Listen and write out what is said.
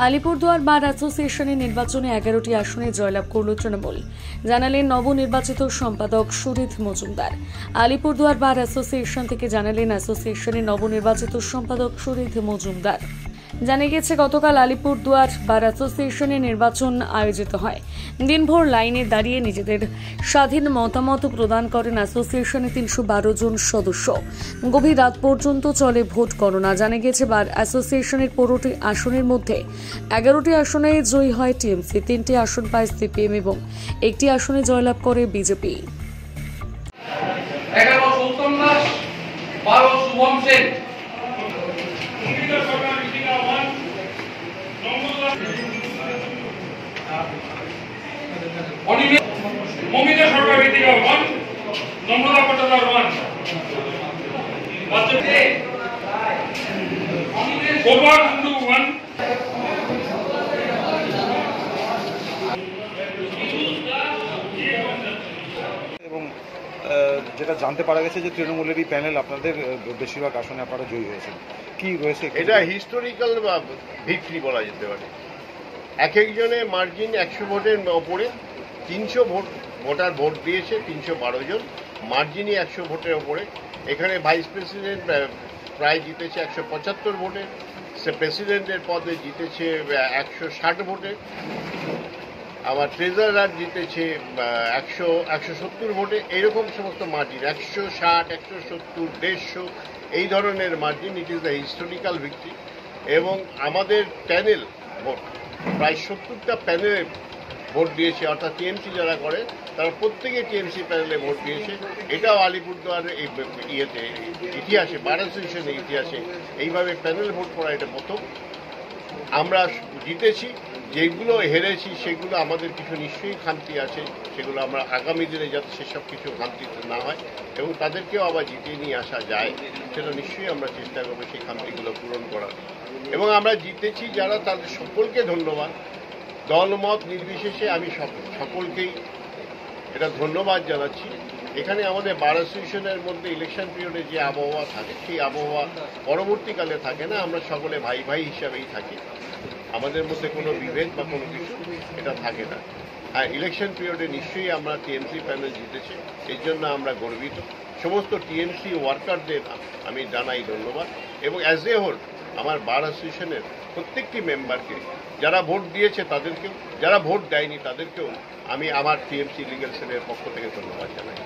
আলিপুরদুয়ার বার অ্যাসোসিয়েশনের নির্বাচনে 11টি আসনে জয়লাভ করল তৃণমূল, জানালেন নবনির্বাচিত সম্পাদক সুরিত মজুমদার। আলিপুরদুয়ার বার অ্যাসোসিয়েশন থেকে জানালেন অ্যাসোসিয়েশনের নবনির্বাচিত সম্পাদক সুরিত মজুমদার। জানা গেছে, গতকাল আলিপুরদুয়ার বার অ্যাসোসিয়েশনের নির্বাচন আয়োজিত হয়। দিনভর লাইনে দাঁড়িয়ে নিজেদের স্বাধীন মতামত প্রদান করেন অ্যাসোসিয়েশনের 312 জন সদস্য। গভীর রাত পর্যন্ত চলে ভোট গণনা। জানা গেছে, বার অ্যাসোসিয়েশনের 15টি আসনের মধ্যে 11টি আসনে জয়ী হয় টিএমসি, 3টি আসন পায় সিপিএম এবং একটি আসনে জয়লাভ করে বিজেপি। 11 সৌতম দাস, 12 শুভম সেন, মমিতা সরকার ভিত্তিকা 1, নম্রতা পট্টাদার 1, গোপাল কুন্ডু 1, এবং যেটা জানতে পারা গেছে যে তৃণমূলেরই প্যানেল আপনাদের বেশিরভাগ আসনে আপনারা জয়ী হয়েছেন। কি রয়েছে? এটা হিস্টোরিক্যাল ভিক্টরি বলা যেতে পারে। এক একজনে মার্জিন 100 ভোটের ওপরে 300 ভোটার ভোট দিয়েছে, 312 জন মার্জিনই 100 ভোটের ওপরে। এখানে ভাইস প্রেসিডেন্ট প্রায় জিতেছে 175 ভোটে, সে প্রেসিডেন্টের পদে জিতেছে 160 ভোটে, আবার ট্রেজারার জিতেছে 170 ভোটে। এইরকম সমস্ত মার্জিন 160, 170, 150 এই ধরনের margin. It is the historical victory. এবং আমাদের প্যানেল ভোট প্রায় 70টা প্যানেলে ভোট দিয়েছে, অর্থাৎ টিএমসি যারা করে তারা প্রত্যেকে টিএমসি প্যানেলে ভোট দিয়েছে। এটাও আলিপুরদুয়ারের এই ইতিহাসে, বার অ্যাসোসিয়েশনের ইতিহাসে এইভাবে প্যানেল ভোট করা এটা প্রথম। আমরা জিতেছি, যেগুলো হেরেছি সেগুলো আমাদের কিছু নিশ্চয়ই খামতি আছে, সেগুলো আমরা আগামী দিনে যাতে সেসব কিছু খামতি না হয় এবং তাদেরকেও আবার জিতিয়ে নিয়ে আসা যায়, সেটা নিশ্চয়ই আমরা চেষ্টা করবো সেই খামতিগুলো পূরণ করার। এবং আমরা জিতেছি যারা, তাদের সকলকে ধন্যবাদ। দলমত নির্বিশেষে আমি সকলকেই এটা ধন্যবাদ জানাচ্ছি। এখানে আমাদের বার অ্যাসোসিয়েশনের মধ্যে ইলেকশন পিরিয়ডে যে আবহাওয়া থাকে সেই আবহাওয়া পরবর্তীকালে থাকে না। আমরা সকলে ভাই ভাই হিসাবেই থাকি, আমাদের মধ্যে কোনো বিভেদ বা কোনো কিছু এটা থাকে না। আর ইলেকশন পিরিয়ডে নিশ্চয়ই আমরা টিএমসি প্যানেল জিতেছি, এর জন্য আমরা গর্বিত। সমস্ত টিএমসি ওয়ার্কারদের আমি জানাই ধন্যবাদ। এবং অ্যাজ এ হোল আমার বার অ্যাসোসিয়েশনের প্রত্যেকটি মেম্বারকে, যারা ভোট দিয়েছে তাদেরকেও, যারা ভোট দেয়নি তাদেরকেও আমি আমার টিএমসি লিগ্যাল সেলের পক্ষ থেকে ধন্যবাদ জানাই।